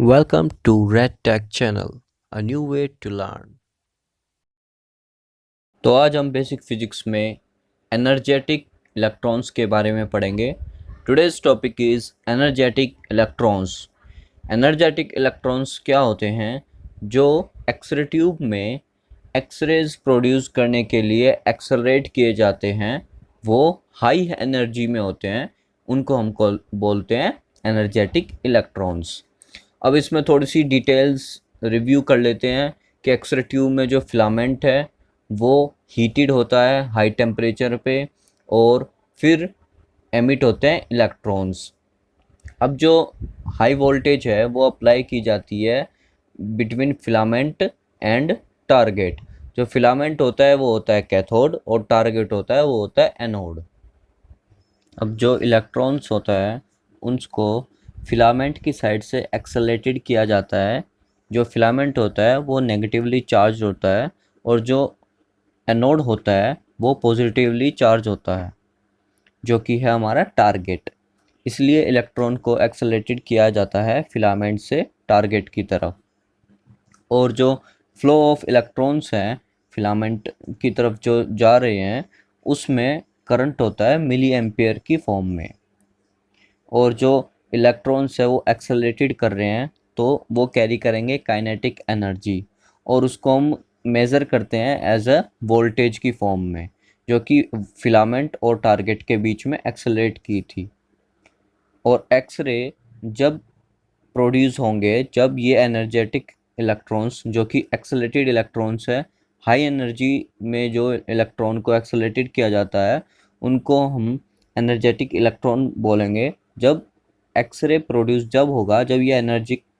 Welcome to Red Tech Channel, a new way to learn. तो आज हम basic physics में एनर्जेटिक इलेक्ट्रॉन्स के बारे में पढ़ेंगे। Today's topic is energetic electrons. Energetic electrons क्या होते हैं? जो एक्सरे ट्यूब में एक्सरेज प्रोड्यूस करने के लिए एक्सेलरेट किए जाते हैं, वो हाई एनर्जी में होते हैं, उनको हम बोलते हैं एनर्जेटिक इलेक्ट्रॉन्स। अब इसमें थोड़ी सी डिटेल्स रिव्यू कर लेते हैं कि एक्सरे ट्यूब में जो फिलामेंट है वो हीटेड होता है हाई टेम्परेचर पे और फिर एमिट होते हैं इलेक्ट्रॉन्स। अब जो हाई वोल्टेज है वो अप्लाई की जाती है बिटवीन फिलामेंट एंड टारगेट। जो फिलामेंट होता है वो होता है कैथोड और टारगेट होता है वो होता है एनोड। अब जो इलेक्ट्रॉन्स होता है उनको फिलामेंट की साइड से एक्सेलरेटेड किया जाता है। जो फिलामेंट होता है वो नेगेटिवली चार्ज होता है और जो एनोड होता है वो पॉजिटिवली चार्ज होता है, जो कि है हमारा टारगेट। इसलिए इलेक्ट्रॉन को एक्सेलरेटेड किया जाता है फिलामेंट से टारगेट की तरफ। और जो फ्लो ऑफ इलेक्ट्रॉन्स हैं फिलामेंट की तरफ जो जा रहे हैं उसमें करंट होता है मिली एम्पियर की फॉर्म में। और जो इलेक्ट्रॉन्स है वो एक्सेलरेटेड कर रहे हैं तो वो कैरी करेंगे काइनेटिक एनर्जी और उसको हम मेज़र करते हैं एज अ वोल्टेज की फॉर्म में, जो कि फिलामेंट और टारगेट के बीच में एक्सेलरेट की थी। और एक्सरे जब प्रोड्यूस होंगे जब ये एनर्जेटिक इलेक्ट्रॉन्स जो कि एक्सेलरेटेड इलेक्ट्रॉन्स है, हाई एनर्जी में जो इलेक्ट्रॉन को एक्सेलरेटेड किया जाता है उनको हम एनर्जेटिक इलेक्ट्रॉन बोलेंगे। जब एक्सरे प्रोड्यूस जब होगा जब ये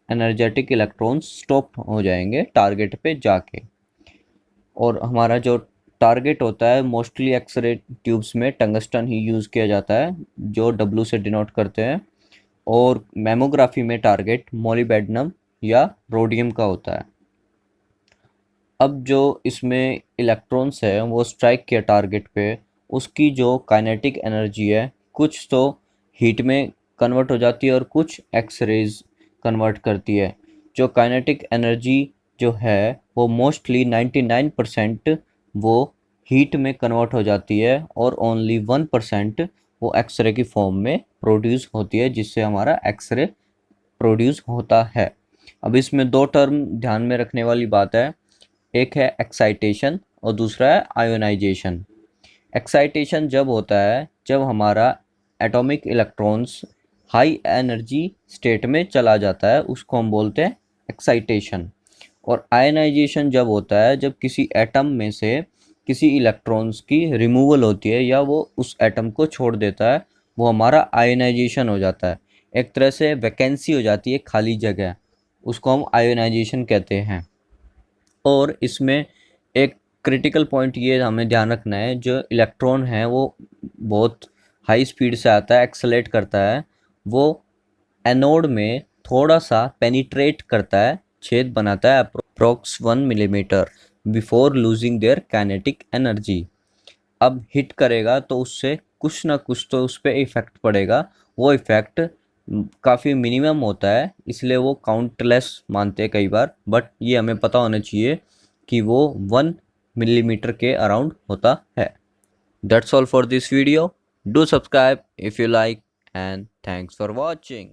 एनर्जेटिक इलेक्ट्रॉन्स स्टॉप हो जाएंगे टारगेट पे जाके। और हमारा जो टारगेट होता है मोस्टली एक्सरे ट्यूब्स में टंगस्टन ही यूज़ किया जाता है, जो डब्ल्यू से डिनोट करते हैं। और मैमोग्राफी में टारगेट मोलिबेडनम या रोडियम का होता है। अब जो इसमें इलेक्ट्रॉन्स है वो स्ट्राइक किया टारगेट पे, उसकी जो काइनेटिक एनर्जी है कुछ तो हीट में कन्वर्ट हो जाती है और कुछ एक्स रेज कन्वर्ट करती है। जो काइनेटिक एनर्जी जो है वो मोस्टली 99% वो हीट में कन्वर्ट हो जाती है और ओनली 1% वो एक्सरे की फॉर्म में प्रोड्यूस होती है, जिससे हमारा एक्सरे प्रोड्यूस होता है। अब इसमें दो टर्म ध्यान में रखने वाली बात है, एक है एक्साइटेशन और दूसरा है आयोनाइजेशन। एक्साइटेशन जब होता है जब हमारा atomic electrons high energy state में चला जाता है, उसको हम बोलते हैं एक्साइटेशन। और आयनाइजेशन जब होता है जब किसी एटम में से किसी इलेक्ट्रॉन्स की रिमूवल होती है या वो उस एटम को छोड़ देता है, वो हमारा आयनाइजेशन हो जाता है। एक तरह से वैकेंसी हो जाती है, खाली जगह, उसको हम आयोनाइजेशन कहते हैं। और इसमें एक क्रिटिकल पॉइंट ये हमें ध्यान रखना है, जो इलेक्ट्रॉन है वो बहुत हाई स्पीड से आता है, एक्सेलेरेट करता है, वो एनोड में थोड़ा सा पेनिट्रेट करता है, छेद बनाता है approx 1 millimetre before losing their kinetic energy. अब हिट करेगा तो उससे कुछ ना कुछ तो उस पर इफ़ेक्ट पड़ेगा। वो इफ़ेक्ट काफ़ी मिनिमम होता है, इसलिए वो काउंटलेस मानते हैं कई बार, बट ये हमें पता होना चाहिए कि वो 1 मिलीमीटर के अराउंड होता है। That's all for this video. Do subscribe if you like and thanks for watching.